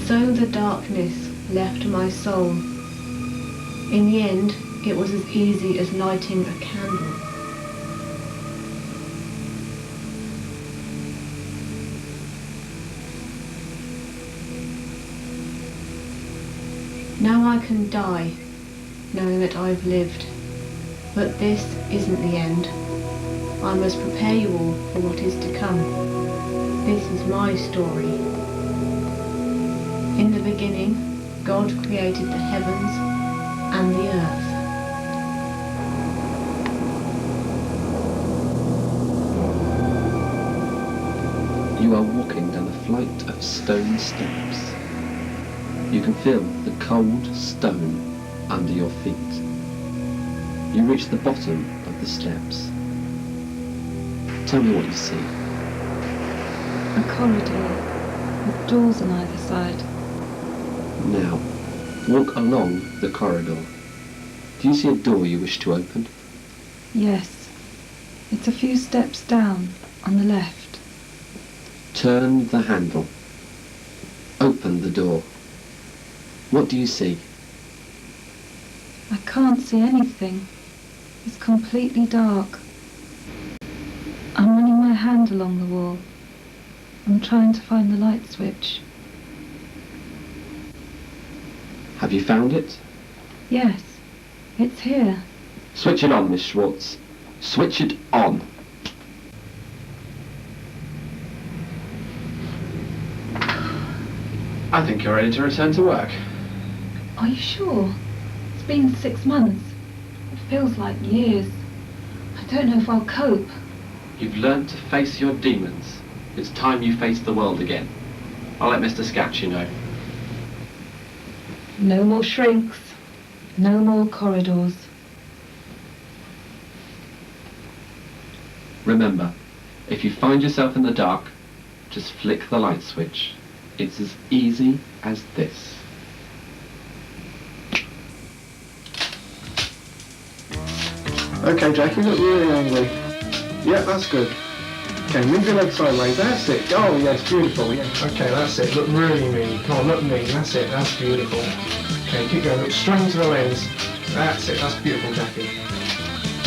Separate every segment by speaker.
Speaker 1: so the darkness left my soul. In the end, it was as easy as lighting a candle. Now I can die, knowing that I've lived. But this isn't the end. I must prepare you all for what is to come. This is my story. In the beginning, God created the heavens and the earth.
Speaker 2: You are walking down a flight of stone steps. You can feel the cold stone under your feet. You reach the bottom of the steps. Tell me what you see.
Speaker 3: A corridor with doors on either side.
Speaker 2: Now, walk along the corridor. Do you see a door you wish to open?
Speaker 3: Yes, it's a few steps down on the left.
Speaker 2: Turn the handle. Open the door. What do you see?
Speaker 3: I can't see anything. It's completely dark. I'm running my hand along the wall. I'm trying to find the light switch.
Speaker 2: Have you found it?
Speaker 3: Yes, it's here.
Speaker 2: Switch it on, Miss Schwartz. Switch it on. I think you're ready to return to work.
Speaker 3: Are you sure? It's been 6 months. It feels like years. I don't know if I'll cope.
Speaker 2: You've learned to face your demons. It's time you face the world again. I'll let Mr. Scatch you know.
Speaker 3: No more shrinks. No more corridors.
Speaker 2: Remember, if you find yourself in the dark, just flick the light switch. It's as easy as this.
Speaker 4: Okay, Jack, you look really angry. Yeah, that's good. Okay, move your leg sideways, that's it. Oh, yes, beautiful, yeah. Okay, that's it, look really mean. Come on, look mean, that's it, that's beautiful. Okay, keep going, look straight into the lens. That's it, that's beautiful, Jackie.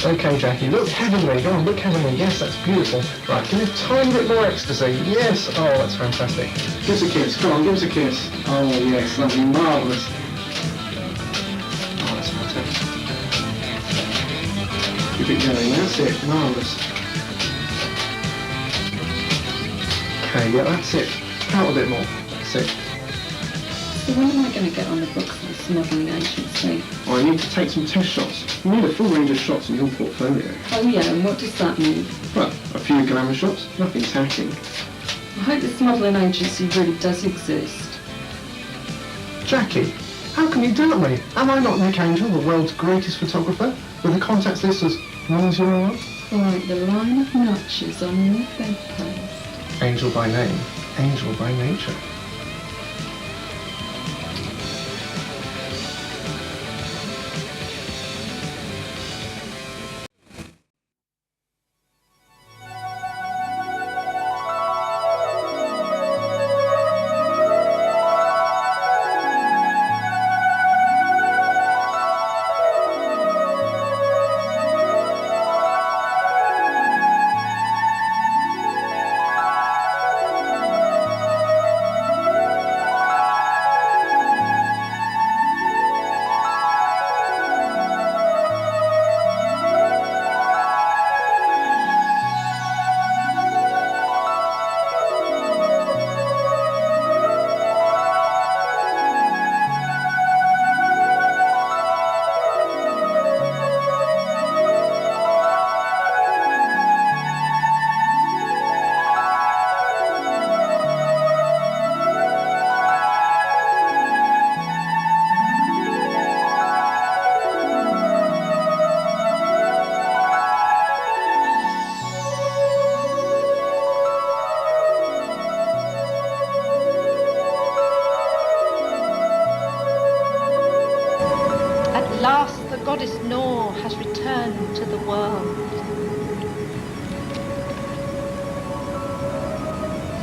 Speaker 4: Okay, Jackie, look heavenly, go on, look heavenly, yes, that's beautiful. Right, give me a tiny bit more ecstasy, yes, oh, that's fantastic. Give us a kiss, come on, give us a kiss. Oh, yes, lovely, marvellous. Oh, that's fantastic. Keep it going, that's it, marvellous. Okay, yeah, that's it. Out a bit more, that's it.
Speaker 3: So when am I going to get on the books of the smuggling agency?
Speaker 4: Oh, I need to take some test shots. You need a full range of shots in your portfolio.
Speaker 3: Oh yeah, and what does that mean?
Speaker 4: Well, a few glamour shots, nothing tacky.
Speaker 3: I hope the smuggling agency really does exist.
Speaker 4: Jackie, how can you doubt me? Am I not Nick Angell, the world's greatest photographer, with a contacts list as 101?
Speaker 3: Like the line of notches on your bedpost.
Speaker 4: Angel by name, angel by nature.
Speaker 1: At last the goddess Nor has returned to the world.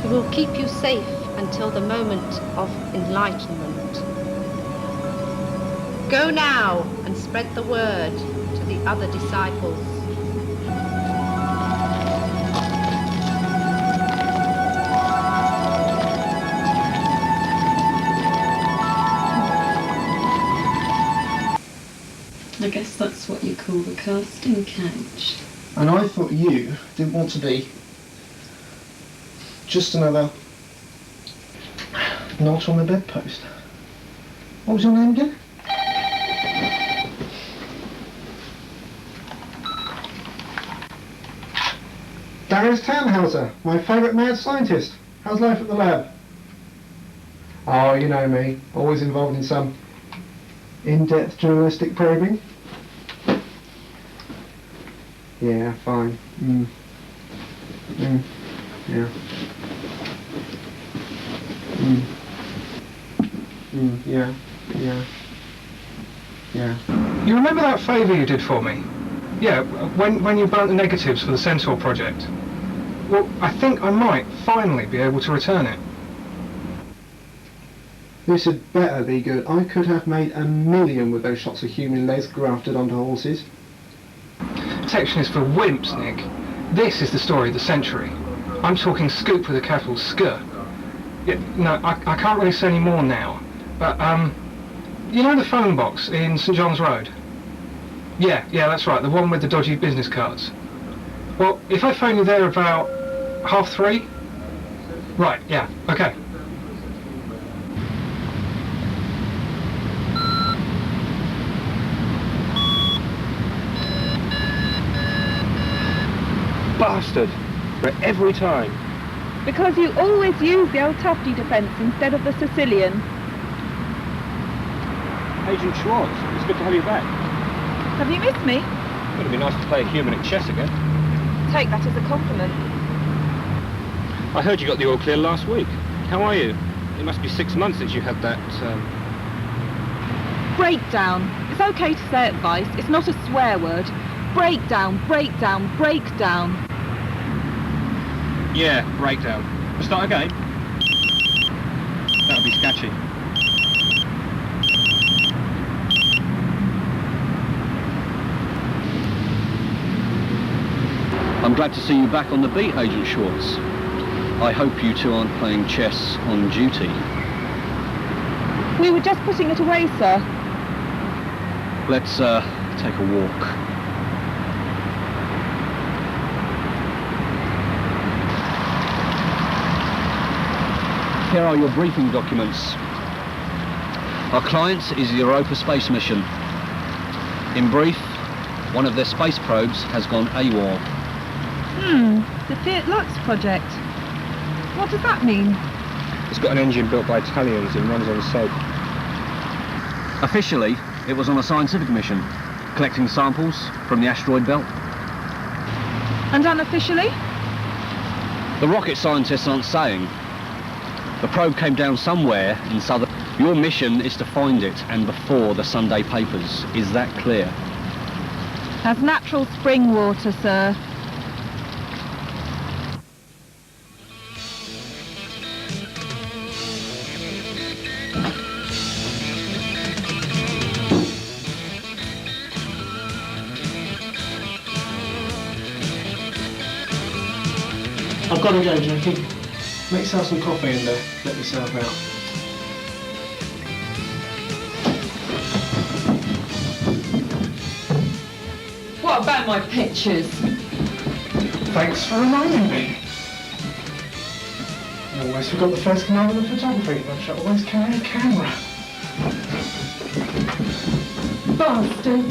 Speaker 1: He will keep you safe until the moment of enlightenment. Go now and spread the word to the other disciples.
Speaker 3: I guess that's what you call the casting couch.
Speaker 4: And I thought you didn't want to be just another knot on the bedpost. What was your name again? Darius Tannhauser, my favourite mad scientist. How's life at the lab? Oh, you know me, always involved in some in-depth journalistic probing. Yeah, fine. Yeah. Yeah.
Speaker 5: You remember that favour you did for me? Yeah, when you burnt the negatives for the Centaur project. Well, I think I might finally be able to return it.
Speaker 4: This had better be good. I could have made 1 million with those shots of human legs grafted onto horses.
Speaker 5: Protection is for wimps, Nick. This is the story of the century. I'm talking scoop with a capital SK. Yeah, no, I can't really say any more now. But, you know the phone box in St John's Road? Yeah, that's right, the one with the dodgy business cards. Well, if I phone you there about 3:30? Right, yeah, okay.
Speaker 6: Bastard! But every time.
Speaker 7: Because you always use the old Tufty defence instead of the Sicilian.
Speaker 6: Agent Schwartz, it's good to have you back.
Speaker 7: Have you missed me?
Speaker 6: It'd be nice to play human at chess again.
Speaker 7: Take that as a compliment.
Speaker 6: I heard you got the all clear last week. How are you? It must be 6 months since you had that,
Speaker 7: Breakdown. It's okay to say it, Vice. It's not a swear word. Breakdown, breakdown, breakdown.
Speaker 6: Yeah, breakdown. We'll start again? That'll be sketchy.
Speaker 2: I'm glad to see you back on the beat, Agent Schwartz. I hope you two aren't playing chess on duty.
Speaker 7: We were just putting it away, sir.
Speaker 2: Let's, take a walk. Here are your briefing documents. Our client is the Europa space mission. In brief, one of their space probes has gone AWOL.
Speaker 7: The Fiat Lux project. What does that mean?
Speaker 6: It's got an engine built by Italians and runs on soap.
Speaker 2: Officially, it was on a scientific mission, collecting samples from the asteroid belt.
Speaker 7: And unofficially?
Speaker 2: The rocket scientists aren't saying. The probe came down somewhere in southern... Your mission is to find it and before the Sunday papers. Is that clear?
Speaker 7: Has natural spring water, sir.
Speaker 4: I've got to go, Jackie. Make yourself some coffee and let yourself out.
Speaker 3: What about my pictures?
Speaker 4: Thanks for reminding me. I always forgot the first commandment of photography. I should always carry a camera.
Speaker 3: Bastard!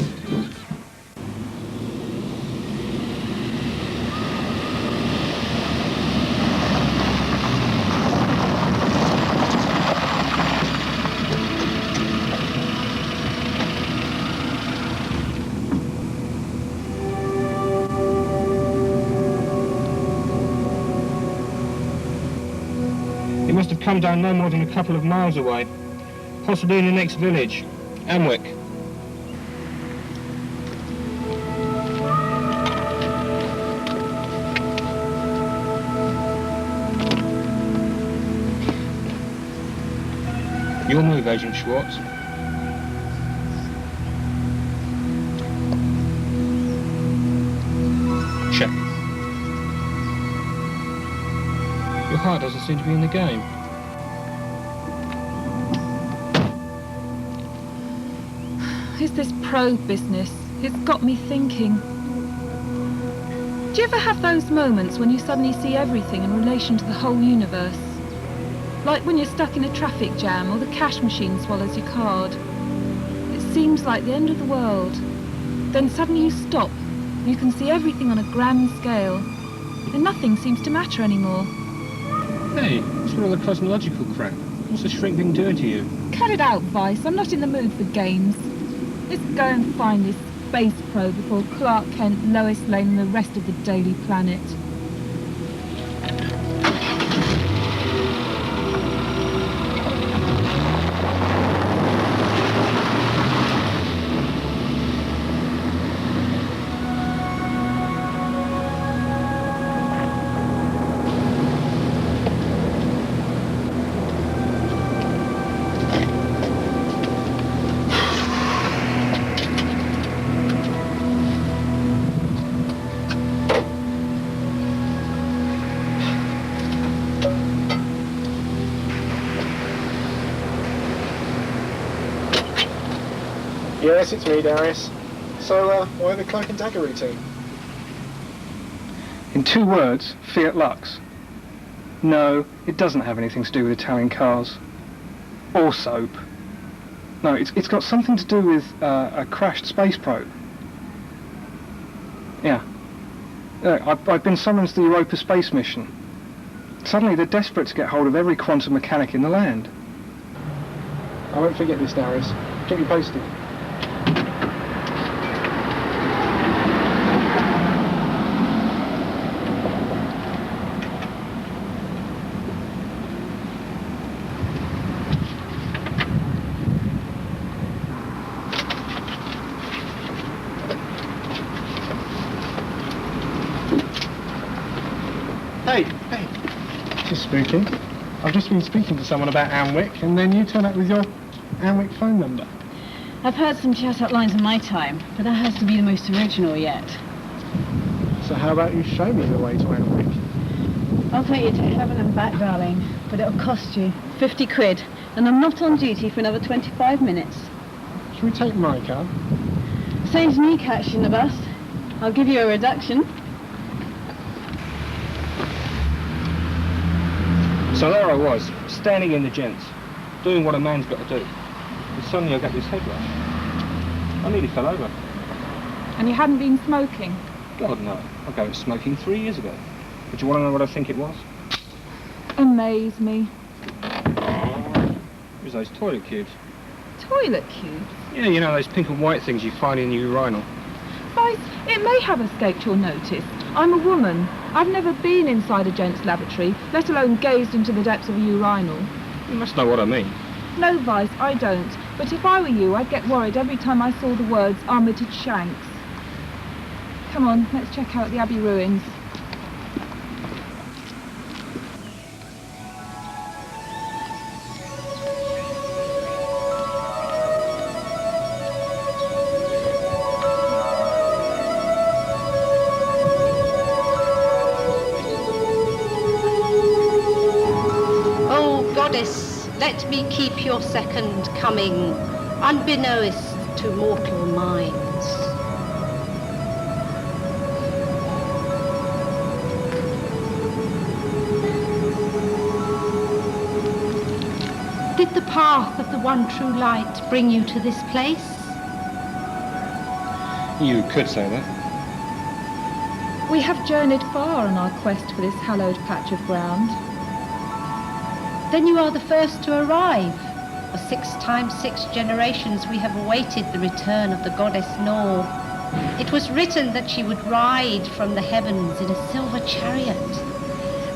Speaker 6: It must have come down no more than a couple of miles away. Possibly in the next village, Amwick. Your move, Agent Schwartz. Check. Your heart doesn't seem to be in the game.
Speaker 7: It's this probe business. It's got me thinking. Do you ever have those moments when you suddenly see everything in relation to the whole universe? Like when you're stuck in a traffic jam or the cash machine swallows your card. It seems like the end of the world. Then suddenly you stop. You can see everything on a grand scale. And nothing seems to matter anymore.
Speaker 6: Hey, what's with all the cosmological crap? What's the shrink thing doing to you?
Speaker 7: Cut it out, Vice. I'm not in the mood for games. Let's go and find this space probe before Clark Kent, Lois Lane and the rest of the Daily Planet.
Speaker 4: Yes, it's me, Darius. So, why the cloak and dagger routine?
Speaker 5: In 2 words, Fiat Lux. No, it doesn't have anything to do with Italian cars. Or soap. No, it's got something to do with a crashed space probe. Yeah. I've been summoned to the Europa space mission. Suddenly they're desperate to get hold of every quantum mechanic in the land.
Speaker 4: I won't forget this, Darius. Keep me posted. Hey, just spooky. I've just been speaking to someone about Amwick, and then you turn up with your Amwick phone number.
Speaker 8: I've heard some chat-out lines in my time, but that has to be the most original yet.
Speaker 4: So how about you show me the way to Amwick?
Speaker 8: I'll take you to heaven and back, darling, but it'll cost you 50 quid, and I'm not on duty for another 25 minutes.
Speaker 4: Should we take my car?
Speaker 8: Saves me catching the bus. I'll give you a reduction.
Speaker 6: So there I was, standing in the gents, doing what a man's got to do. And suddenly I got this head rush. I nearly fell over.
Speaker 7: And you hadn't been smoking?
Speaker 6: God, no. I gave it smoking 3 years ago. But you want to know what I think it was?
Speaker 7: Amaze me.
Speaker 6: It was those toilet cubes.
Speaker 7: Toilet cubes?
Speaker 6: Yeah, you know, those pink and white things you find in your urinal.
Speaker 7: Vice, it may have escaped your notice. I'm a woman. I've never been inside a gent's lavatory, let alone gazed into the depths of a urinal.
Speaker 6: You must know what I mean.
Speaker 7: No, Vice, I don't. But if I were you, I'd get worried every time I saw the words armoured shanks. Come on, let's check out the Abbey ruins.
Speaker 9: Let me keep your second coming, unbeknownst to mortal minds. Did the path of the one true light bring you to this place?
Speaker 6: You could say that.
Speaker 7: We have journeyed far on our quest for this hallowed patch of ground.
Speaker 9: Then you are the first to arrive. For 6 times 6 generations we have awaited the return of the goddess Nor. It was written that she would ride from the heavens in a silver chariot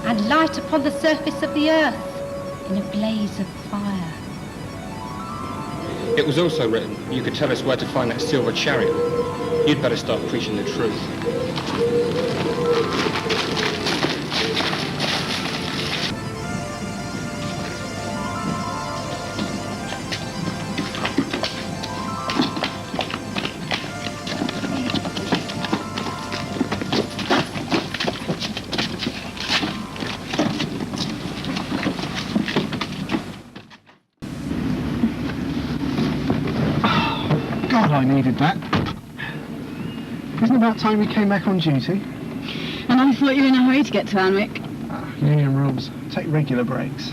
Speaker 9: and light upon the surface of the earth in a blaze of fire.
Speaker 6: It was also written you could tell us where to find that silver chariot. You'd better start preaching the truth.
Speaker 4: I needed that. Isn't it about time you came back on duty?
Speaker 8: And I thought you were in a hurry to get to Amwick.
Speaker 4: Union rules. Take regular breaks.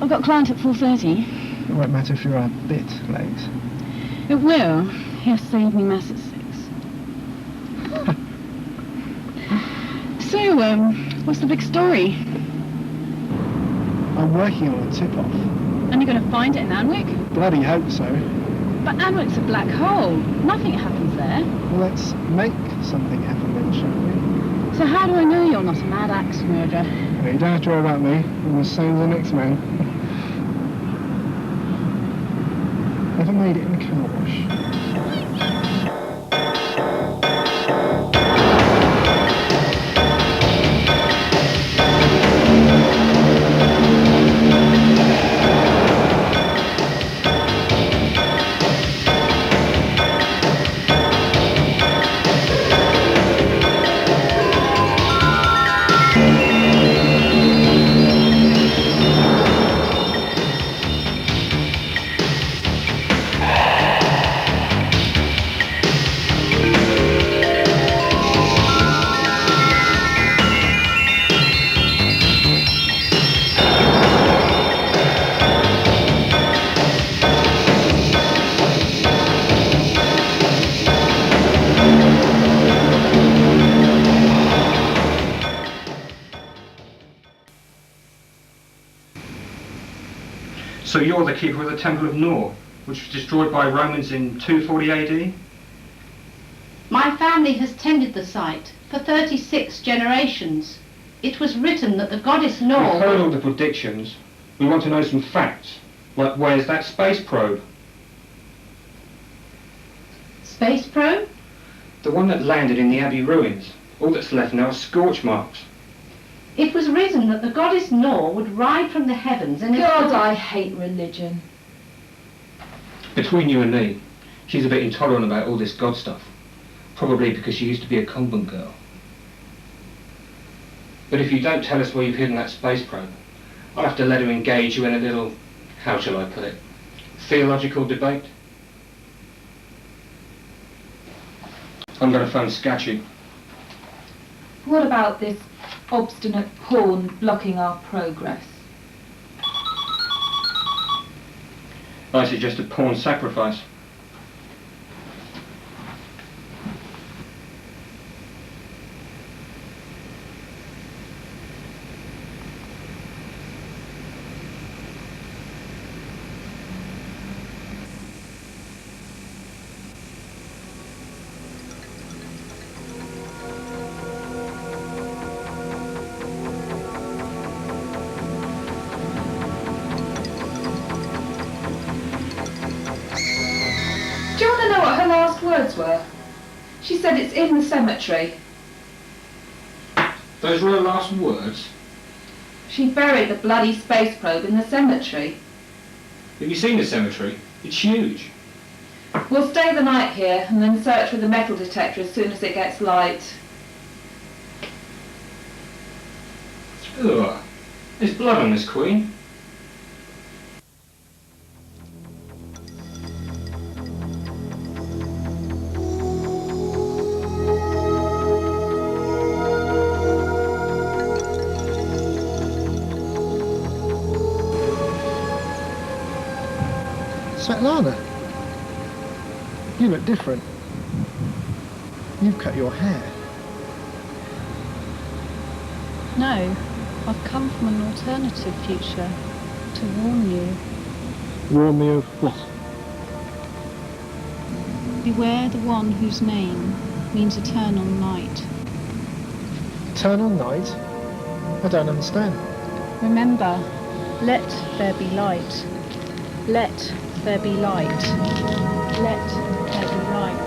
Speaker 8: I've got a client at 4:30.
Speaker 4: It won't matter if you're a bit late.
Speaker 8: It will. He has saved me mess at 6. So, what's the big story?
Speaker 4: I'm working on a tip-off.
Speaker 8: And you're going to find it in Amwick?
Speaker 4: Bloody hope so.
Speaker 8: But Amwick's a black hole. Nothing happens there.
Speaker 4: Well, let's make something happen then, shall we?
Speaker 8: So how do I know you're not a mad axe murderer?
Speaker 4: Well, you don't have to worry about me. I'm the same as the next man. Never made it in a car wash.
Speaker 6: So you're the keeper of the Temple of Nor, which was destroyed by Romans in 240 AD?
Speaker 9: My family has tended the site for 36 generations. It was written that the goddess
Speaker 6: We've
Speaker 9: Nor...
Speaker 6: heard all the predictions. We want to know some facts. Like, where's that space probe?
Speaker 9: Space probe?
Speaker 6: The one that landed in the Abbey ruins. All that's left now are scorch marks.
Speaker 9: It was written that the goddess Nor would ride from the heavens and...
Speaker 7: God, I hate religion.
Speaker 6: Between you and me, she's a bit intolerant about all this God stuff. Probably because she used to be a convent girl. But if you don't tell us where you've hidden that space probe, I'll have to let her engage you in a little, how shall I put it, theological debate. I'm going to phone Scatchy.
Speaker 7: What about this obstinate pawn blocking our progress?
Speaker 6: I suggest a pawn sacrifice.
Speaker 7: Do you want to know what her last words were? She said it's in the cemetery.
Speaker 6: Those were her last words?
Speaker 7: She buried the bloody space probe in the cemetery.
Speaker 6: Have you seen the cemetery? It's huge.
Speaker 7: We'll stay the night here and then search with the metal detector as soon as it gets light.
Speaker 6: Ugh. There's blood on this queen.
Speaker 4: Svetlana, you look different. You've cut your hair.
Speaker 8: No, I've come from an alternative future to warn you.
Speaker 4: Warn me of what?
Speaker 8: Beware the one whose name means eternal night.
Speaker 4: Eternal night? I don't understand.
Speaker 8: Remember, let there be light. Let there be light. Let there be light.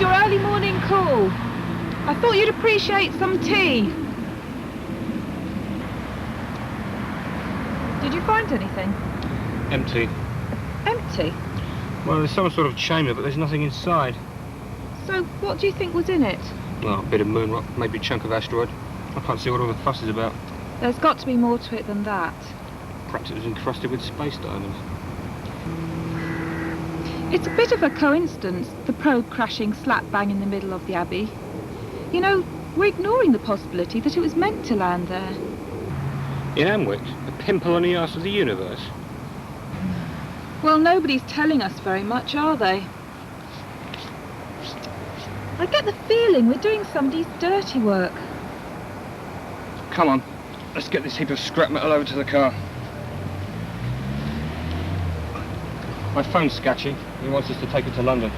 Speaker 7: your early morning call. I thought you'd appreciate some tea. Did you find anything?
Speaker 6: Empty.
Speaker 7: Empty?
Speaker 6: Well, there's some sort of chamber, but there's nothing inside.
Speaker 7: So what do you think was in it?
Speaker 6: Well, a bit of moon rock, maybe a chunk of asteroid. I can't see what all the fuss is about.
Speaker 7: There's got to be more to it than that.
Speaker 6: Perhaps it was encrusted with space diamonds.
Speaker 7: It's a bit of a coincidence, the probe crashing slap bang in the middle of the Abbey. You know, we're ignoring the possibility that it was meant to land there.
Speaker 6: In Amwick, a pimple on the arse of the universe.
Speaker 7: Well, nobody's telling us very much, are they? I get the feeling we're doing somebody's dirty work.
Speaker 6: Come on, let's get this heap of scrap metal over to the car. My phone's sketchy. He wants us to take it to London.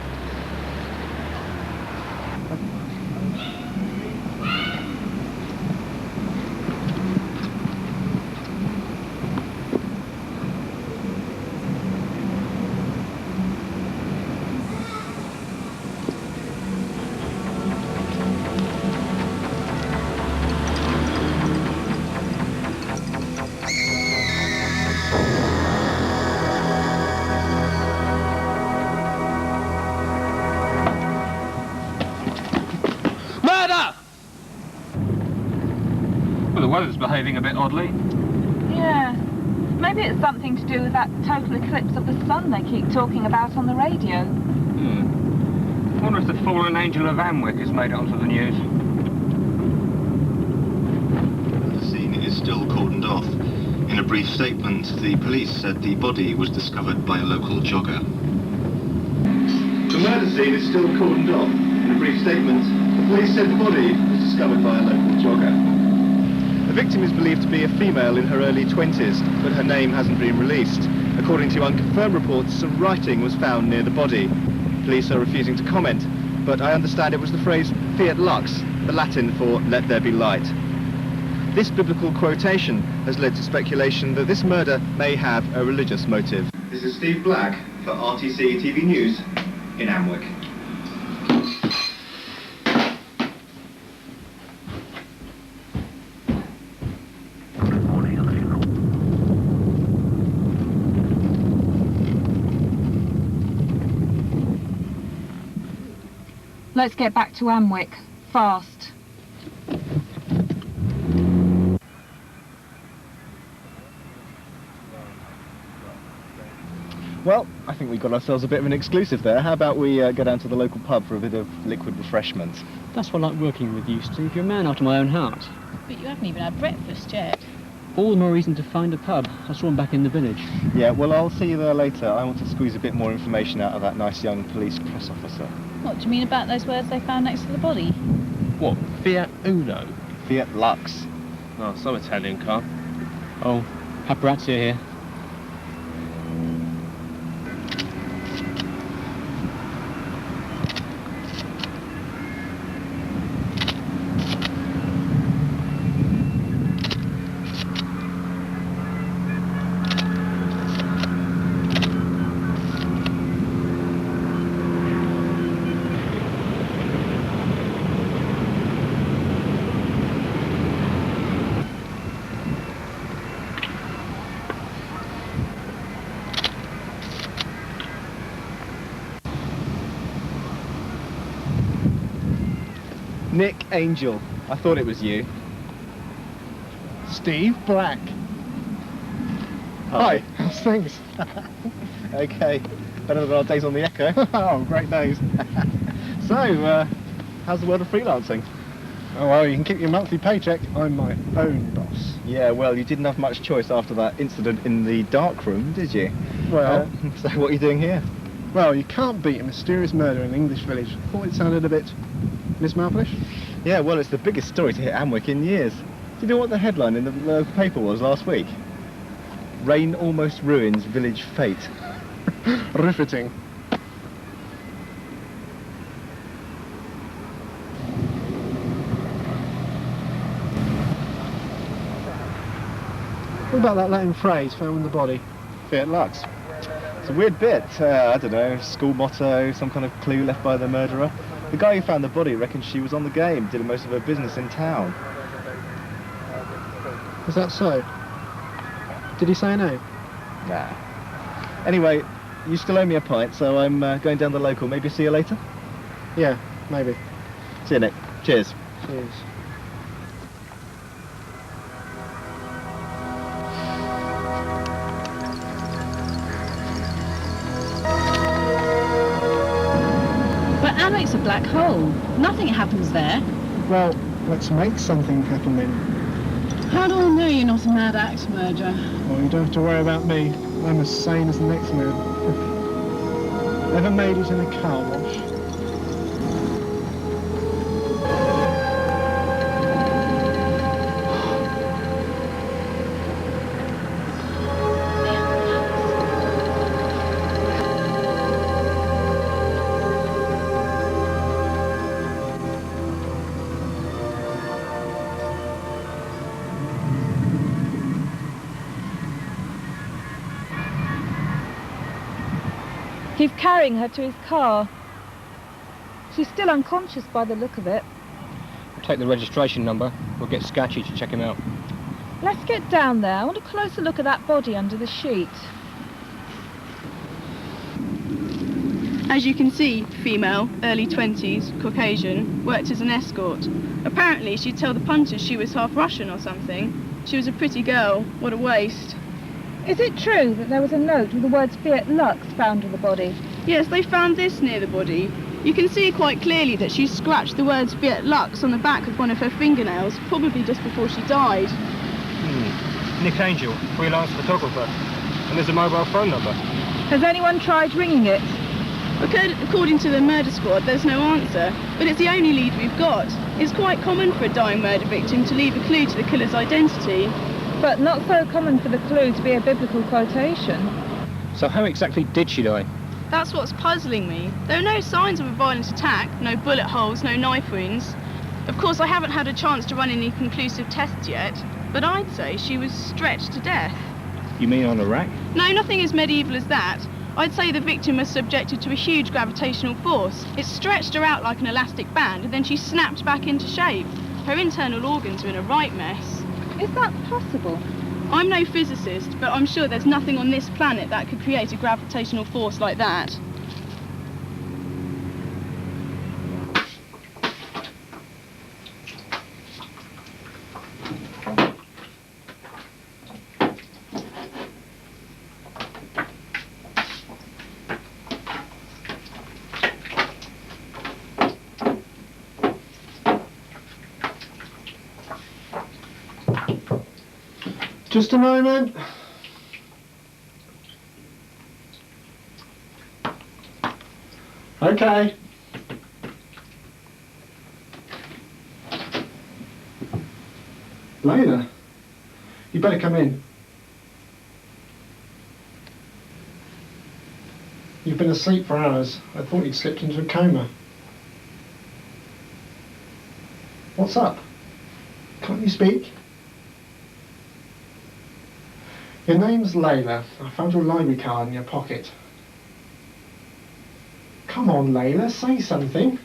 Speaker 6: Well, the weather's behaving a bit oddly.
Speaker 7: Yeah. Maybe it's something to do with that total eclipse of the sun they keep talking about on the radio.
Speaker 6: I wonder if the fallen angel of Amwick has made it onto the news.
Speaker 10: The scene is still cordoned off. In a brief statement, the police said the body was discovered by a local jogger. The murder scene is still cordoned off. In a brief statement, the police said the body was discovered by a local jogger. The victim is believed to be a female in her early 20s, but her name hasn't been released. According to unconfirmed reports, some writing was found near the body. Police are refusing to comment, but I understand it was the phrase Fiat Lux, the Latin for "let there be light." This biblical quotation has led to speculation that this murder may have a religious motive. This is Steve Black for RTC TV News in Amwick.
Speaker 7: Let's get back to Amwick. Fast.
Speaker 11: Well, I think we got ourselves a bit of an exclusive there. How about we go down to the local pub for a bit of liquid refreshment?
Speaker 12: That's what I like working with you, Steve. You're a man after my own heart.
Speaker 8: But you haven't even had breakfast yet.
Speaker 12: All the more reason to find a pub. I saw him back in the village.
Speaker 11: Yeah, well, I'll see you there later. I want to squeeze a bit more information out of that nice young police press officer.
Speaker 8: What do you mean about those words they found next to the body?
Speaker 13: What, Fiat Uno?
Speaker 11: Fiat Lux.
Speaker 13: Oh, some Italian car.
Speaker 12: Oh, paparazzi are here.
Speaker 11: Nick Angell. I thought it was you.
Speaker 4: Steve Black. Hi, how's things?
Speaker 11: Okay, better than our days on the Echo.
Speaker 4: Oh, great days.
Speaker 11: So, how's the world of freelancing?
Speaker 4: Oh, well, you can keep your monthly paycheck. I'm my own boss.
Speaker 11: Yeah, well, you didn't have much choice after that incident in the dark room, did you?
Speaker 4: Well,
Speaker 11: so what are you doing here?
Speaker 4: Well, you can't beat a mysterious murder in an English village. Thought it sounded a bit Miss Marplish?
Speaker 11: Yeah, well, it's the biggest story to hit Amwick in years. Do you know what the headline in the local paper was last week? Rain almost ruins village fate.
Speaker 4: Riveting. What about that Latin phrase found in the body?
Speaker 11: Fiat Lux. It's a weird bit. I don't know, school motto, some kind of clue left by the murderer. The guy who found the body reckons she was on the game, did most of her business in town.
Speaker 4: Is that so? Did he say no?
Speaker 11: Nah. Anyway, you still owe me a pint, so I'm going down the local. Maybe see you later?
Speaker 4: Yeah, maybe.
Speaker 11: See you, Nick. Cheers.
Speaker 4: Cheers.
Speaker 8: But Amwick's a black hole. Nothing happens there.
Speaker 4: Well, let's make something happen then.
Speaker 8: How do I know you're not a mad axe merger?
Speaker 4: Well, you don't have to worry about me. I'm as sane as the next man. Never made it in a car wash.
Speaker 7: He's carrying her to his car. She's still unconscious by the look of it.
Speaker 6: We'll take the registration number. We'll get Scatchy to check him out.
Speaker 7: Let's get down there. I want a closer look at that body under the sheet.
Speaker 14: As you can see, female, early 20s, Caucasian, worked as an escort. Apparently she'd tell the punters she was half Russian or something. She was a pretty girl. What a waste.
Speaker 7: Is it true that there was a note with the words Fiat Lux found on the body?
Speaker 14: Yes, they found this near the body. You can see quite clearly that she scratched the words Fiat Lux on the back of one of her fingernails, probably just before she died.
Speaker 6: Nick Angell, freelance photographer. And there's a mobile phone number.
Speaker 7: Has anyone tried ringing it?
Speaker 14: According to the murder squad, there's no answer, but it's the only lead we've got. It's quite common for a dying murder victim to leave a clue to the killer's identity.
Speaker 7: But not so common for the clue to be a biblical quotation.
Speaker 6: So how exactly did she die?
Speaker 14: That's what's puzzling me. There are no signs of a violent attack, no bullet holes, no knife wounds. Of course, I haven't had a chance to run any conclusive tests yet, but I'd say she was stretched to death.
Speaker 6: You mean on a rack?
Speaker 14: No, nothing as medieval as that. I'd say the victim was subjected to a huge gravitational force. It stretched her out like an elastic band, and then she snapped back into shape. Her internal organs are in a right mess.
Speaker 7: Is that possible?
Speaker 14: I'm no physicist, but I'm sure there's nothing on this planet that could create a gravitational force like that.
Speaker 4: Just a moment. Okay. Layla, you better come in. You've been asleep for hours. I thought you'd slipped into a coma. What's up? Can't you speak? Your name's Layla. I found your library card in your pocket. Come on, Layla, say something.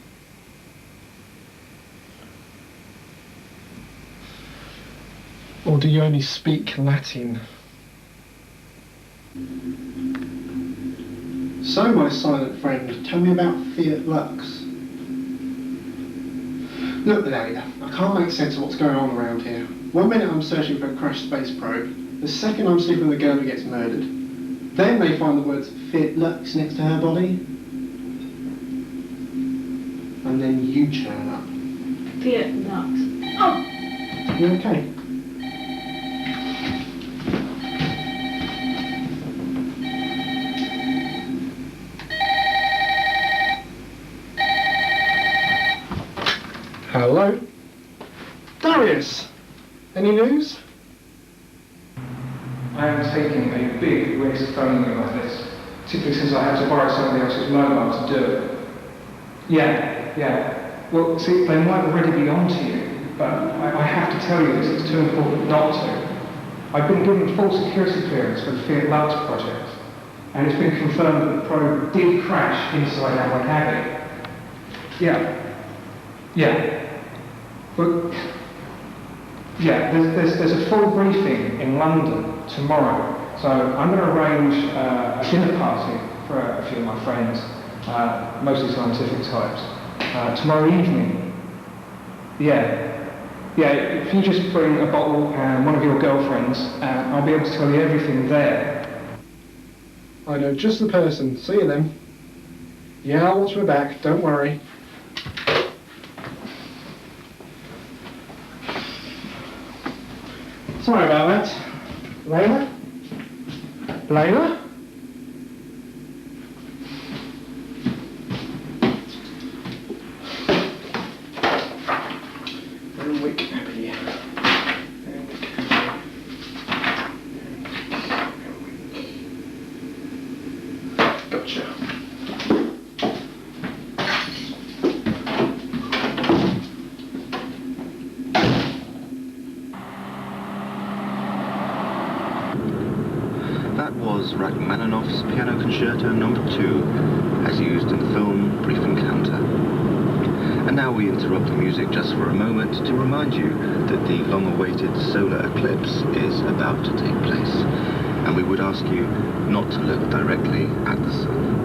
Speaker 4: Or do you only speak Latin? So, my silent friend, tell me about Fiat Lux. Look, Layla, I can't make sense of what's going on around here. 1 minute I'm searching for a crashed space probe. The second I'm sleeping with a girl who gets murdered. Then they find the words Fiat Lux next to her body. And then you turn up.
Speaker 1: Fiat Lux. Oh!
Speaker 4: You okay? Hello? Darius! Any news?
Speaker 5: I am taking a big risk phoning you like this, particularly since I had to borrow somebody else's mobile to do it. Yeah. Well, see, they might already be on to you, but I have to tell you this, it's too important not to. I've been given full security clearance for the Fiat Lux project, and it's been confirmed that the probe did crash inside Amwick Abbey. Yeah. But, yeah, there's a full briefing in London tomorrow. So I'm going to arrange a dinner party for a few of my friends, mostly scientific types, tomorrow evening. Yeah, if you just bring a bottle and one of your girlfriends, I'll be able to tell you everything there.
Speaker 4: I know just the person. See you then. Yeah, I'll watch my back, don't worry. Sorry about that. Layla? Layla? Amwick happy. Gotcha.
Speaker 10: That was Rachmaninoff's Piano Concerto No. 2, as used in the film Brief Encounter. And now we interrupt the music just for a moment to remind you that the long-awaited solar eclipse is about to take place, and we would ask you not to look directly at the sun.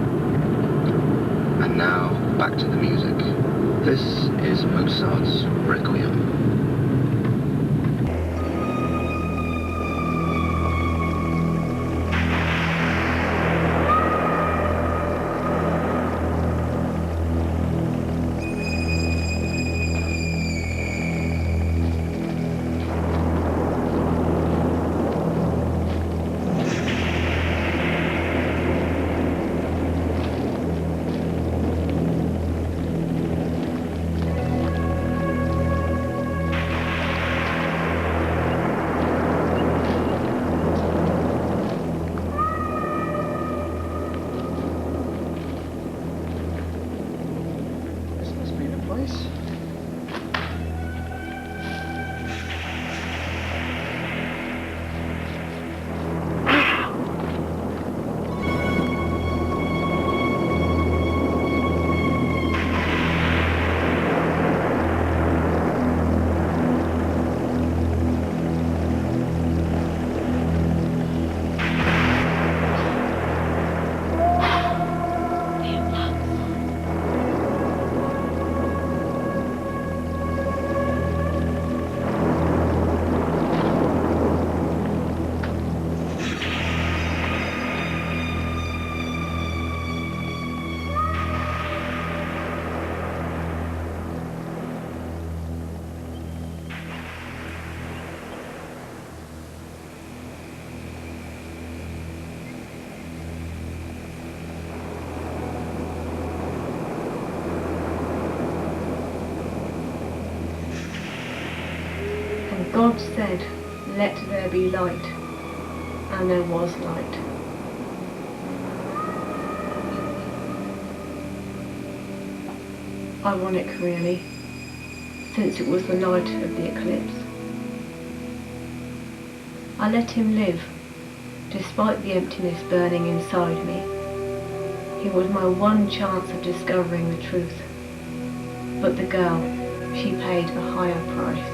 Speaker 10: And now, back to the music. This is Mozart's Requiem.
Speaker 1: God said, "Let there be light," and there was light. Ironic, really, since it was the night of the eclipse. I let him live, despite the emptiness burning inside me. He was my one chance of discovering the truth. But the girl, she paid a higher price.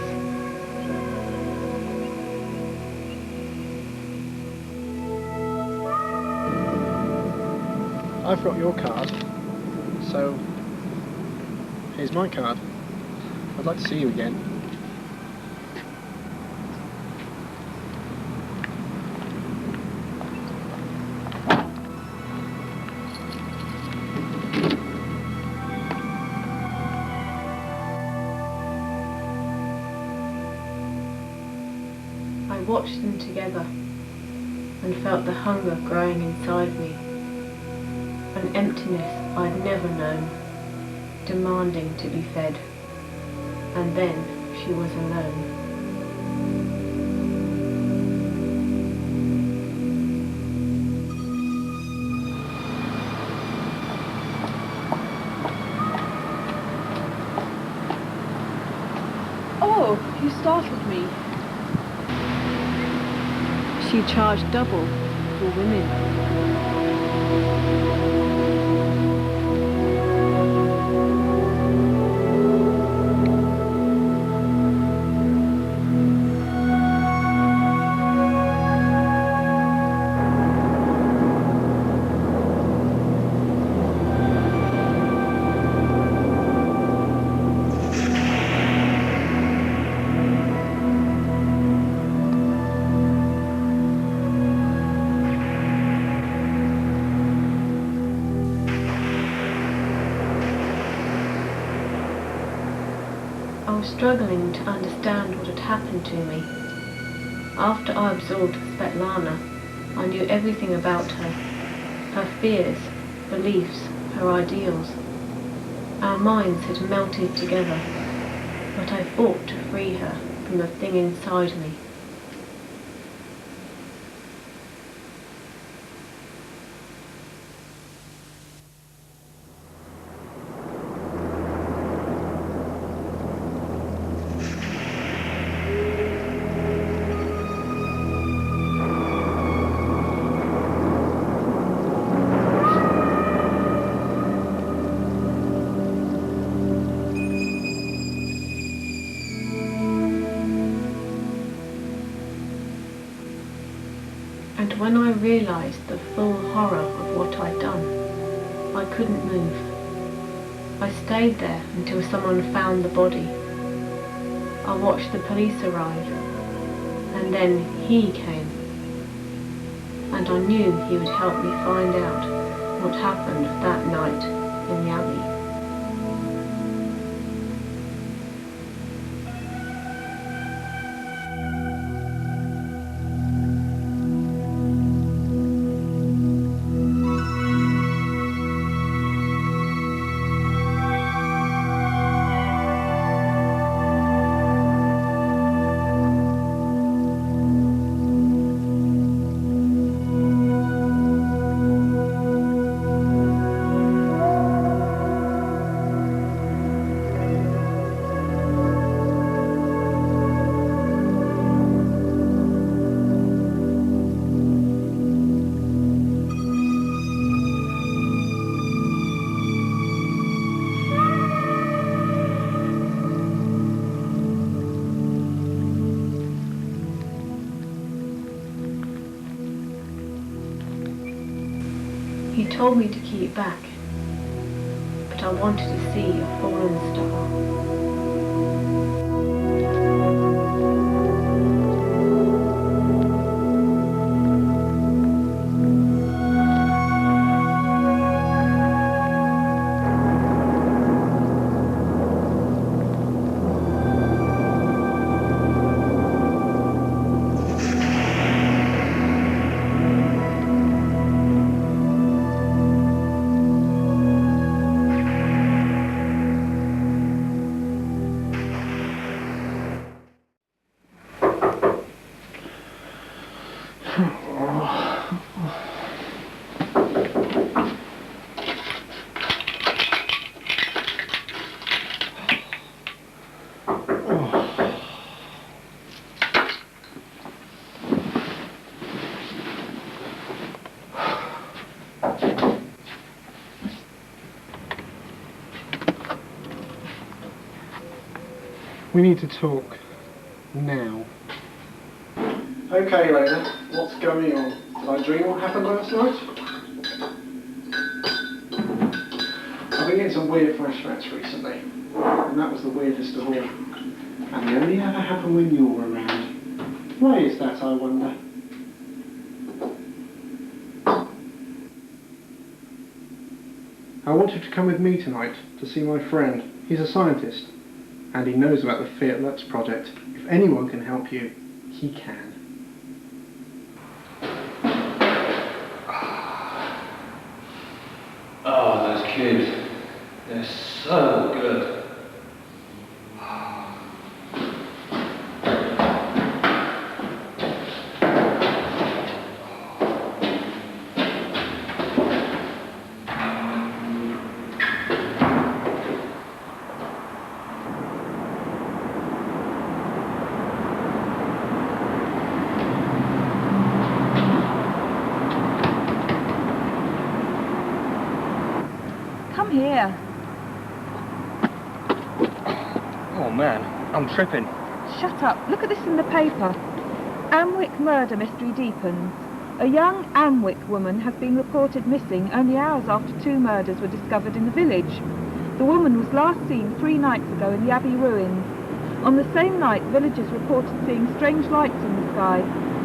Speaker 4: I've got your card, so here's my card. I'd like to see you again.
Speaker 1: I watched them together and felt the hunger growing inside me. An emptiness I'd never known, demanding to be fed. And then she was alone.
Speaker 14: Oh, you startled me. She charged double for women.
Speaker 1: I was struggling to understand what had happened to me. After I absorbed Svetlana, I knew everything about her fears, beliefs, her ideals. Our minds had melted together, but I fought to free her from the thing inside me. And when I realised the full horror of what I'd done, I couldn't move. I stayed there until someone found the body. I watched the police arrive, and then he came. And I knew he would help me find out what happened that night in the Abbey. He told me to keep back, but I wanted to see a fallen star.
Speaker 4: We need to talk now. Okay, Lena, what's going on? Did I dream what happened last night? I've been getting some weird flashbacks recently, and that was the weirdest of all. And they only ever happen when you're around. Why is that, I wonder? I want you to come with me tonight to see my friend. He's a scientist. And he knows about the Fiat Lux project. If anyone can help you, he can.
Speaker 15: Oh, those cubes. They're so good.
Speaker 7: Here.
Speaker 6: Oh man, I'm tripping.
Speaker 7: Shut up. Look at this in the paper. Amwick murder mystery deepens. A young Amwick woman has been reported missing only hours after 2 murders were discovered in the village. The woman was last seen 3 nights ago in the Abbey ruins. On the same night, villagers reported seeing strange lights in the sky.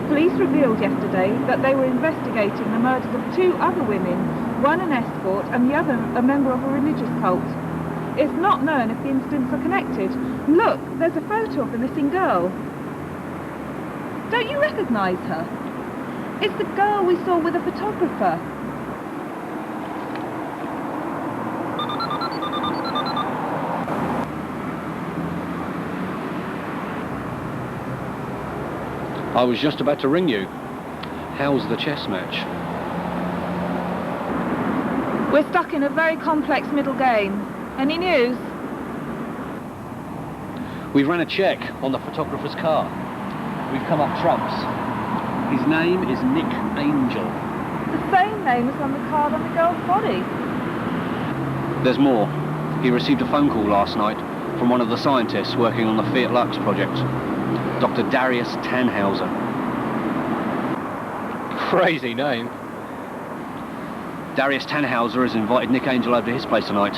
Speaker 7: Police revealed yesterday that they were investigating the murders of 2 other women, one an escort and the other a member of a religious cult. It's not known if the incidents are connected. Look, there's a photo of the missing girl. Don't you recognise her? It's the girl we saw with the photographer.
Speaker 12: I was just about to ring you. How's the chess match?
Speaker 7: We're stuck in a very complex middle game. Any news?
Speaker 12: We ran a check on the photographer's car. We've come up trumps. His name is Nick Angell.
Speaker 7: The same name as on the card on the girl's body.
Speaker 12: There's more. He received a phone call last night from one of the scientists working on the Fiat Lux project, Dr. Darius Tannhauser.
Speaker 6: Crazy name.
Speaker 12: Darius Tannhauser has invited Nick Angell over to his place tonight.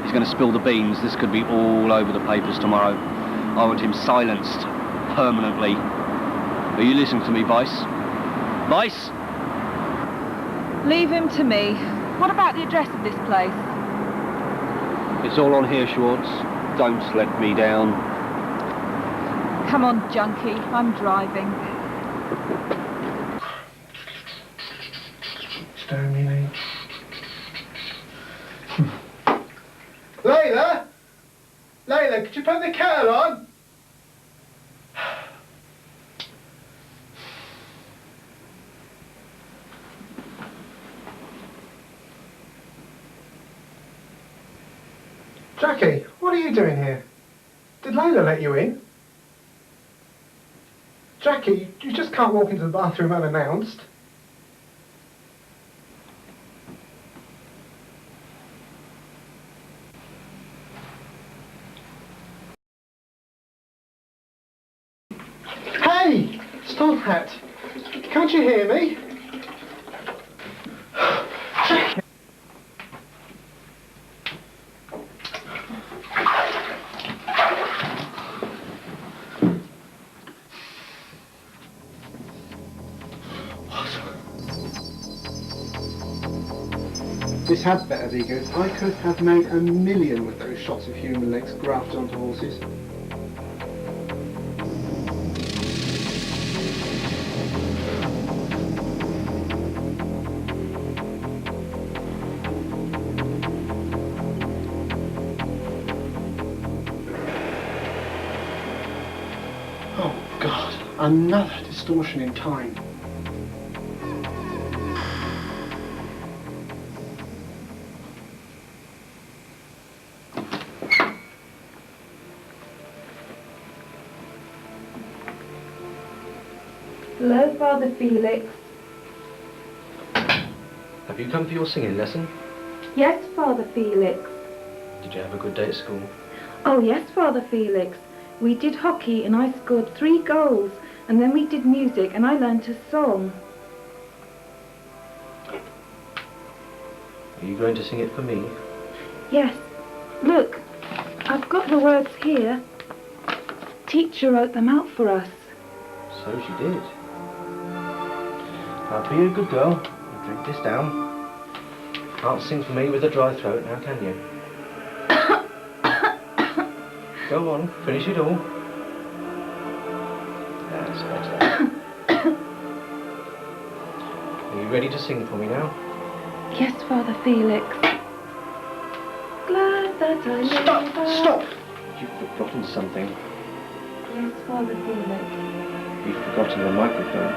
Speaker 12: He's going to spill the beans. This could be all over the papers tomorrow. I want him silenced permanently. Are you listening to me, Vice? Vice?
Speaker 7: Leave him to me. What about the address of this place?
Speaker 12: It's all on here, Schwartz. Don't let me down.
Speaker 7: Come on, junkie. I'm driving.
Speaker 4: Layla? Layla, could you put the kettle on? Jackie, what are you doing here? Did Layla let you in? Jackie, you just can't walk into the bathroom unannounced. Hey! Stop that! Can't you hear me? This had better be good. I could have made a million with those shots of human legs grafted onto horses. Oh God, another distortion in time.
Speaker 3: Hello, Father Felix.
Speaker 16: Have you come for your singing lesson?
Speaker 3: Yes, Father Felix.
Speaker 16: Did you have a good day at school?
Speaker 3: Oh, yes, Father Felix. We did hockey and I scored 3 goals. And then we did music and I learnt a song.
Speaker 16: Are you going to sing it for me?
Speaker 3: Yes. Look, I've got the words here. Teacher wrote them out for us.
Speaker 16: So she did. Now be a good girl and drink this down. Can't sing for me with a dry throat now, can you? Go on, finish it all. That's better. Are you ready to sing for me now?
Speaker 3: Yes, Father Felix. Glad that I live.
Speaker 16: Stop! You've forgotten something.
Speaker 3: Yes, Father Felix.
Speaker 16: You've forgotten the microphone.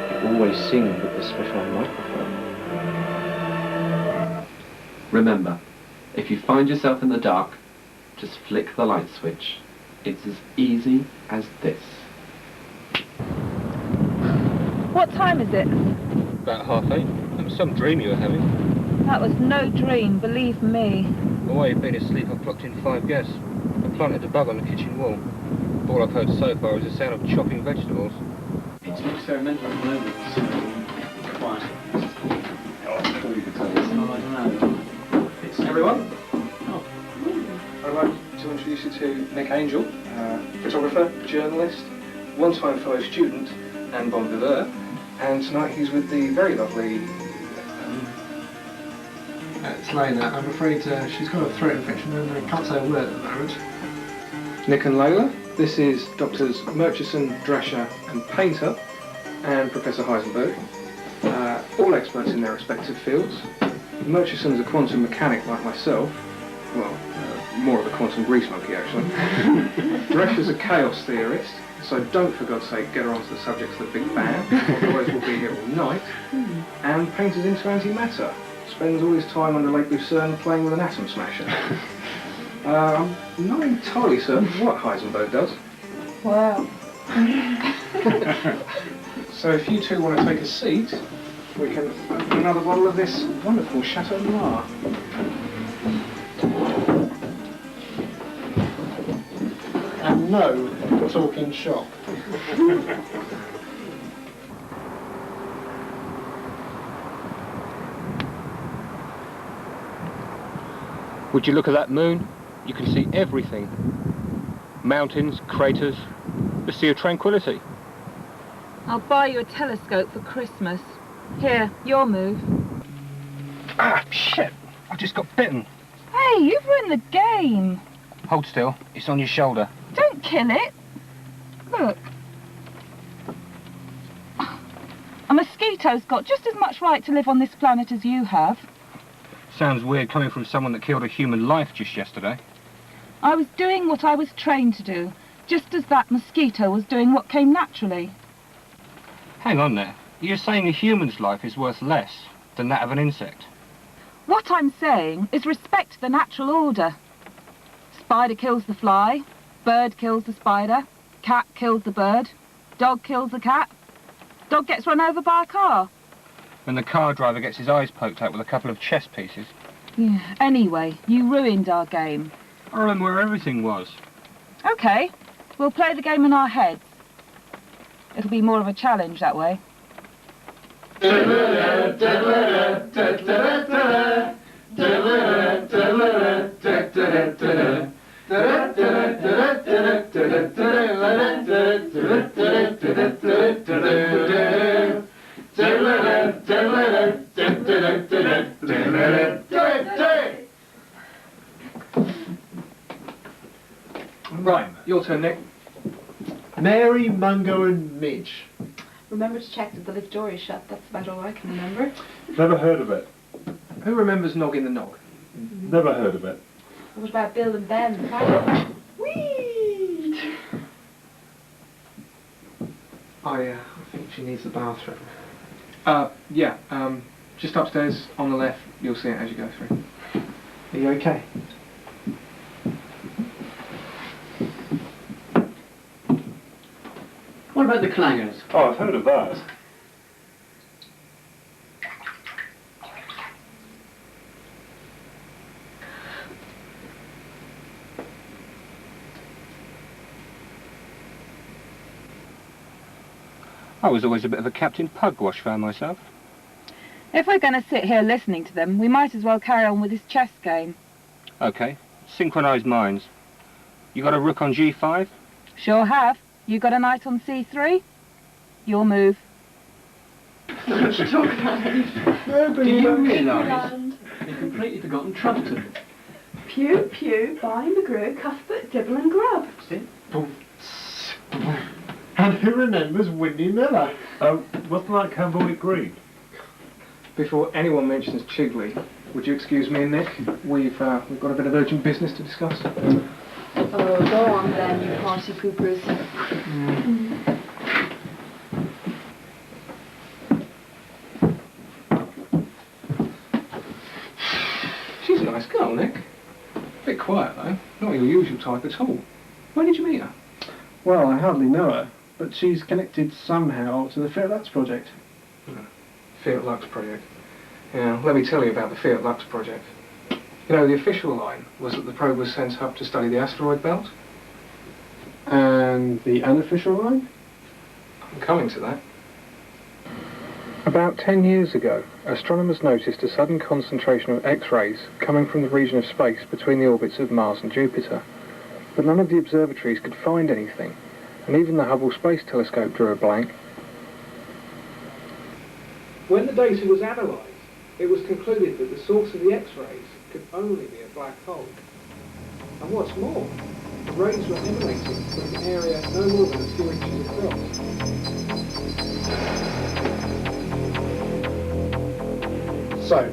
Speaker 16: You always sing with the special microphone.
Speaker 2: Remember, if you find yourself in the dark, just flick the light switch. It's as easy as this.
Speaker 7: What time is it?
Speaker 6: About 8:30. That was some dream you were having.
Speaker 7: That was no dream, believe me.
Speaker 6: While you've been asleep, I've clocked in 5 guests. I planted a bug on the kitchen wall. All I've heard so far is the sound of chopping vegetables.
Speaker 17: It's not experimental at the moment, so quiet. I don't know. It's
Speaker 4: Everyone? I'd like to introduce you to Nick Angell, photographer, journalist, one-time fellow student and bon viveur, and tonight he's with the very lovely It's Layla. I'm afraid she's got a throat infection and I can't say a word at the moment.
Speaker 5: Nick and Layla, this is Doctors Murchison, Drescher and Painter and Professor Heisenberg, all experts in their respective fields. Murchison's a quantum mechanic like myself, well, more of a quantum grease monkey actually. Drescher's a chaos theorist, so don't for God's sake get her onto the subjects of the Big Bang, otherwise we'll be here all night. And Painter's into antimatter, spends all his time under Lake Lucerne playing with an atom smasher. I'm not entirely certain what Heisenberg does.
Speaker 14: Wow.
Speaker 5: So if you two want to take a seat, we can open another bottle of this wonderful Chateau Noir.
Speaker 4: And no talking shop.
Speaker 6: Would you look at that moon? You can see everything. Mountains, craters, the Sea of Tranquility.
Speaker 7: I'll buy you a telescope for Christmas. Here, your move.
Speaker 6: Ah, shit! I just got bitten.
Speaker 7: Hey, you've ruined the game.
Speaker 6: Hold still. It's on your shoulder.
Speaker 7: Don't kill it. Look. A mosquito's got just as much right to live on this planet as you have.
Speaker 6: Sounds weird coming from someone that killed a human life just yesterday.
Speaker 7: I was doing what I was trained to do, just as that mosquito was doing what came naturally.
Speaker 6: Hang on there. You're saying a human's life is worth less than that of an insect?
Speaker 7: What I'm saying is respect the natural order. Spider kills the fly, bird kills the spider, cat kills the bird, dog kills the cat, dog gets run over by a car.
Speaker 6: And the car driver gets his eyes poked out with a couple of chess pieces.
Speaker 7: Yeah. Anyway, you ruined our game.
Speaker 6: I remember where everything was.
Speaker 7: Okay, we'll play the game in our heads. It'll be more of a challenge that way.
Speaker 5: Right, your turn, Nick.
Speaker 4: Mary, Mungo and Midge.
Speaker 18: Remember to check that the lift door is shut. That's about all I can remember.
Speaker 19: Never heard of it.
Speaker 5: Who remembers Nog in the Nog?
Speaker 19: Never heard of it.
Speaker 18: What about Bill and Ben, the fire? Whee!
Speaker 4: I think she needs the bathroom.
Speaker 5: Yeah, just upstairs on the left, you'll see it as you go through.
Speaker 4: Are you okay?
Speaker 17: What about the clangers?
Speaker 19: Oh, I've heard of that.
Speaker 6: I was always a bit of a Captain Pugwash fan myself.
Speaker 7: If we're going to sit here listening to them, we might as well carry on with this chess game.
Speaker 6: Okay, synchronised minds. You got a rook on G5?
Speaker 7: Sure have. You got a knight on C3? Your move.
Speaker 17: Not much to talk about. Do you realise you've completely forgotten Trumpeton?
Speaker 18: Pew, pew, by McGrew, Cuthbert, Dibble and Grub.
Speaker 4: And who remembers Windy Miller?
Speaker 19: Wasn't that Cambodic Green?
Speaker 5: Before anyone mentions Chigley, would you excuse me and Nick? We've got a bit of urgent business to discuss.
Speaker 18: Oh, go on then, you party poopers.
Speaker 5: She's a nice girl, Nick. A bit quiet though, not your usual type at all. Where did you meet her?
Speaker 4: Well, I hardly know her, but she's connected somehow to the Fiat Lux project.
Speaker 5: Fiat Lux project. Yeah, let me tell you about the Fiat Lux project. You know, the official line was that the probe was sent up to study the asteroid belt.
Speaker 4: And the unofficial line?
Speaker 5: I'm coming to that. About 10 years ago, astronomers noticed a sudden concentration of X-rays coming from the region of space between the orbits of Mars and Jupiter. But none of the observatories could find anything, and even the Hubble Space Telescope drew a blank. When the data was analysed, it was concluded that the source of the X-rays could only be a black hole. And what's more, the rays were emanating from an area no more than a few inches across.
Speaker 4: So,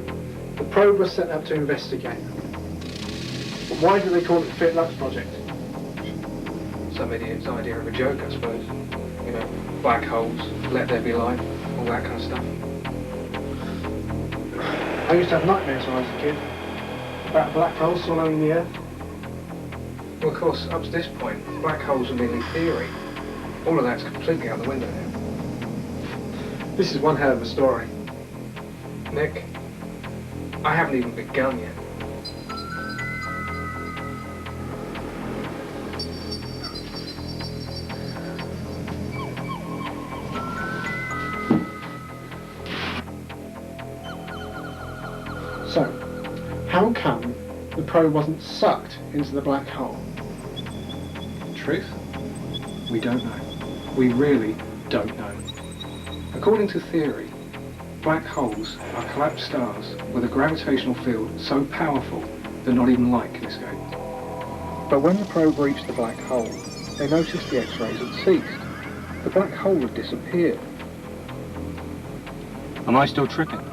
Speaker 4: the probe was set up to investigate. But why do they call it the Fiat Lux project?
Speaker 5: Some idiot's idea of a joke, I suppose. You know, black holes, let there be light, all that kind of stuff.
Speaker 4: I used to have nightmares when I was a kid about black holes swallowing the Earth.
Speaker 5: Well, of course, up to this point, black holes are merely theory. All of that's completely out the window now.
Speaker 4: This is one hell of a story.
Speaker 5: Nick, I haven't even begun yet.
Speaker 4: So, how come the probe wasn't sucked into the black hole?
Speaker 5: Truth? We don't know. We really don't know. According to theory, black holes are collapsed stars with a gravitational field so powerful that not even light can escape. But when the probe reached the black hole, they noticed the X-rays had ceased. The black hole had disappeared.
Speaker 6: Am I still tripping?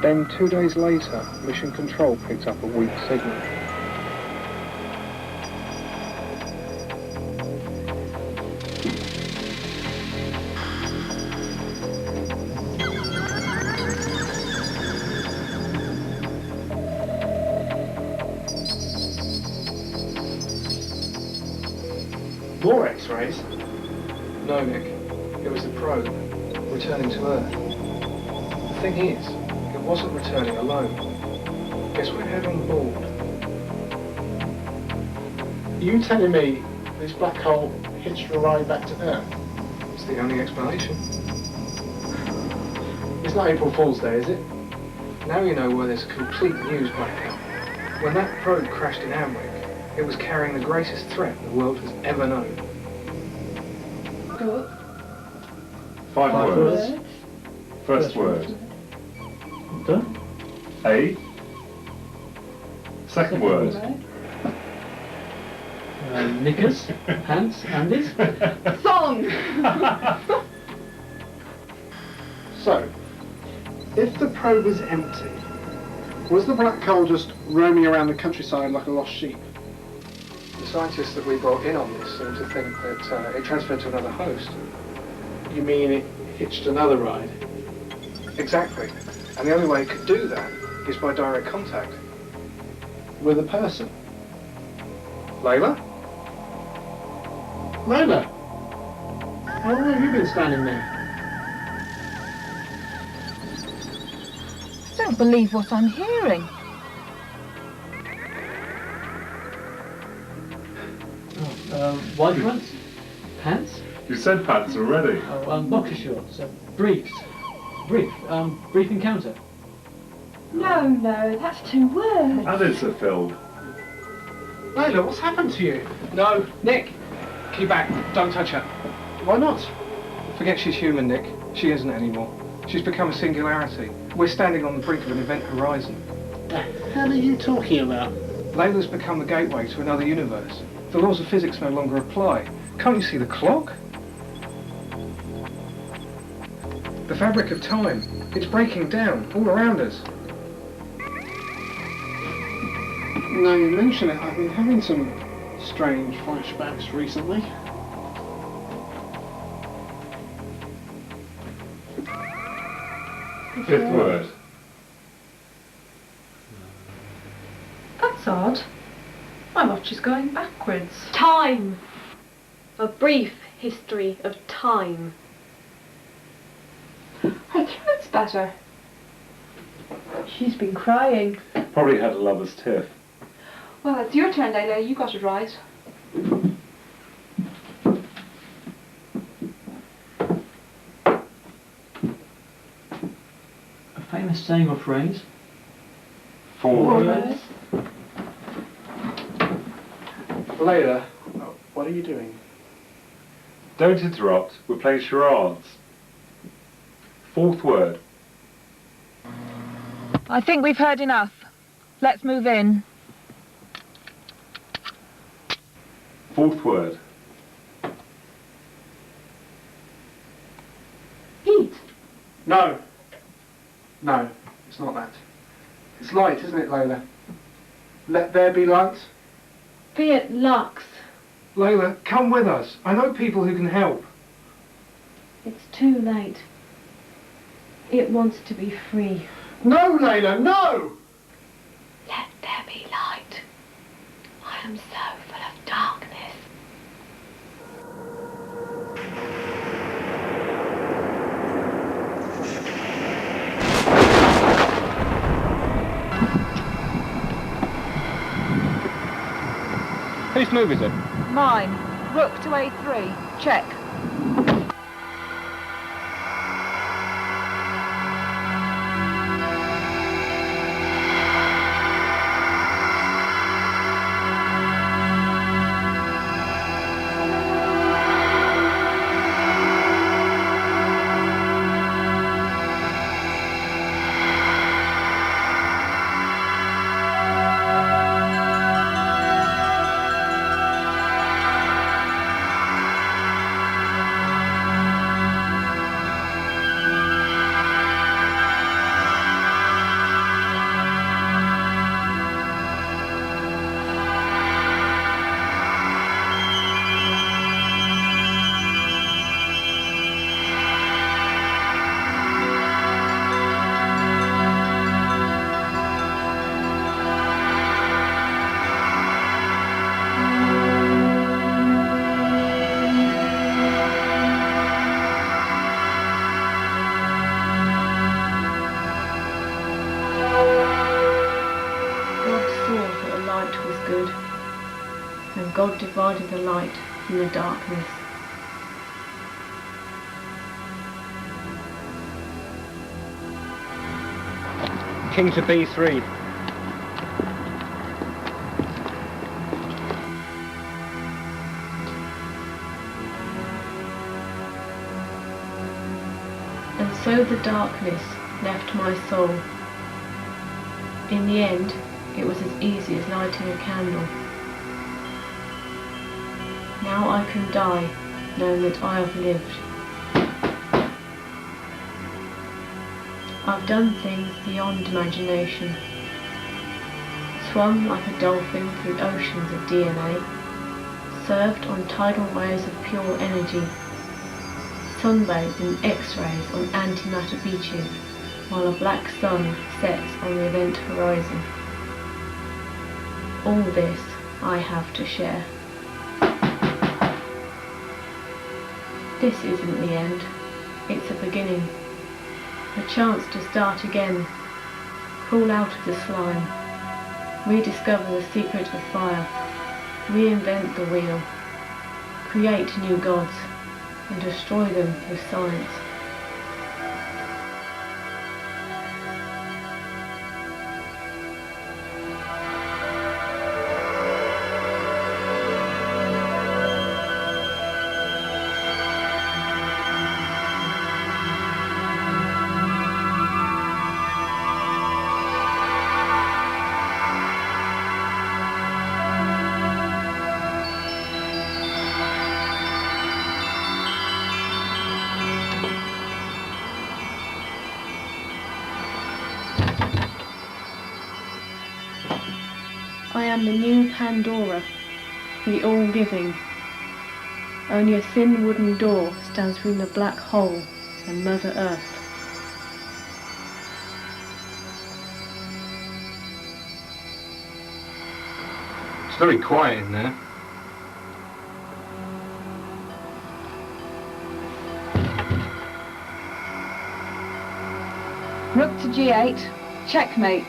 Speaker 5: Then 2 days later, Mission Control picked up a weak signal.
Speaker 4: More X-rays?
Speaker 5: No, Nick. It was the probe, returning to Earth. The thing is, it wasn't returning alone. Guess what it had on board?
Speaker 4: Are you telling me this black hole hitched a ride back to Earth?
Speaker 5: It's the only explanation.
Speaker 4: It's not April Fool's Day, is it?
Speaker 5: Now you know why there's a complete news blackout. When that probe crashed in Amwick, it was carrying the greatest threat the world has ever known.
Speaker 18: Good.
Speaker 19: Five words. First word.
Speaker 18: Done.
Speaker 19: A. Second word.
Speaker 17: Knickers, pants, Andes.
Speaker 18: Song!
Speaker 4: So, if the probe was empty, was the black hole just roaming around the countryside like a lost sheep?
Speaker 5: The scientists that we brought in on this seem to think that it transferred to another host.
Speaker 4: You mean it hitched another ride?
Speaker 5: Exactly. And the only way it could do that is by direct contact.
Speaker 4: With a person?
Speaker 5: Layla?
Speaker 4: Layla! How long have you been standing there?
Speaker 7: I don't believe what I'm hearing.
Speaker 17: White pants? Pants?
Speaker 19: You said pants already.
Speaker 17: Oh, boxer shorts. Briefs. Brief encounter.
Speaker 18: No, that's 2 words.
Speaker 19: And it's a film.
Speaker 4: Layla, what's happened to you?
Speaker 5: No, Nick! Keep back. Don't touch her.
Speaker 4: Why not?
Speaker 5: Forget she's human, Nick. She isn't anymore. She's become a singularity. We're standing on the brink of an event horizon.
Speaker 4: The hell are you talking about?
Speaker 5: Layla's become the gateway to another universe. The laws of physics no longer apply. Can't you see the clock? The fabric of time. It's breaking down all around us.
Speaker 4: Now you mention it, I've been having some strange flashbacks recently.
Speaker 19: Fifth word.
Speaker 3: That's odd. My watch is going backwards.
Speaker 18: Time. A brief history of time. Hey, Karen's better. She's been crying.
Speaker 19: Probably had a lover's tiff.
Speaker 18: Well, it's your turn, Layla. You got it right.
Speaker 17: A famous saying or phrase.
Speaker 19: 4 words.
Speaker 4: Layla, what are you doing?
Speaker 19: Don't interrupt. We're playing charades. Fourth word.
Speaker 7: I think we've heard enough. Let's move in.
Speaker 19: Fourth word.
Speaker 4: Heat. No. No, it's not that. It's light, isn't it, Layla? Let there be light.
Speaker 1: Fiat Lux.
Speaker 4: Layla, come with us. I know people who can help.
Speaker 1: It's too late. It wants to be free.
Speaker 4: No, Layla, no!
Speaker 1: Let there be light. I am so full of darkness.
Speaker 6: Whose move is it?
Speaker 7: Mine. Rook to A3. Check. And God divided the light from the darkness.
Speaker 6: King to B3.
Speaker 1: And so the darkness left my soul. In the end, it was as easy as lighting a candle. Now I can die, knowing that I have lived. I've done things beyond imagination. Swum like a dolphin through oceans of DNA. Surfed on tidal waves of pure energy. Sunbathed in X-rays on antimatter beaches, while a black sun sets on the event horizon. All this I have to share. This isn't the end, it's a beginning. A chance to start again. Crawl out of the slime. Rediscover the secret of fire. Reinvent the wheel. Create new gods and destroy them with science. I am the new Pandora, the all-giving. Only a thin wooden door stands between the black hole and Mother Earth.
Speaker 4: It's very quiet in there.
Speaker 7: Rook to G8. Checkmate.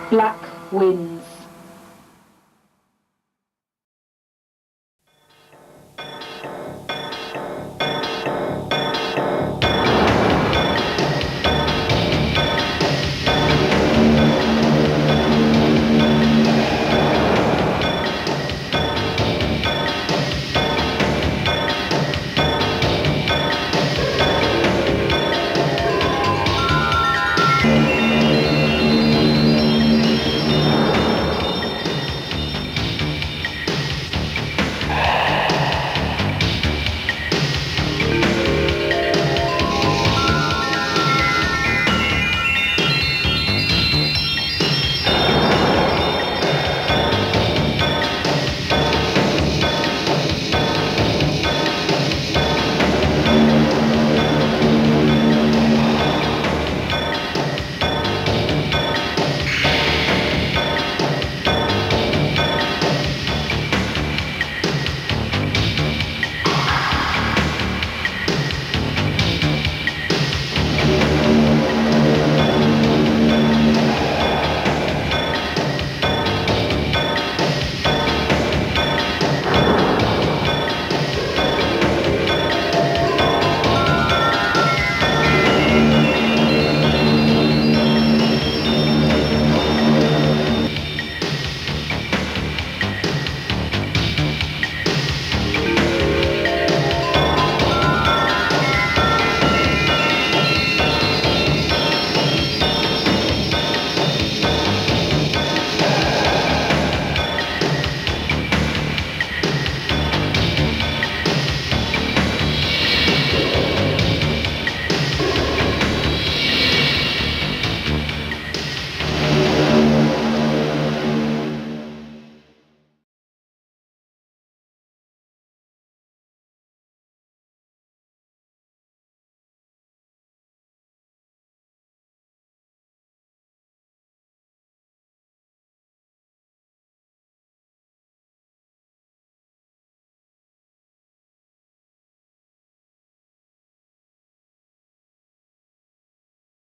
Speaker 7: Black wind.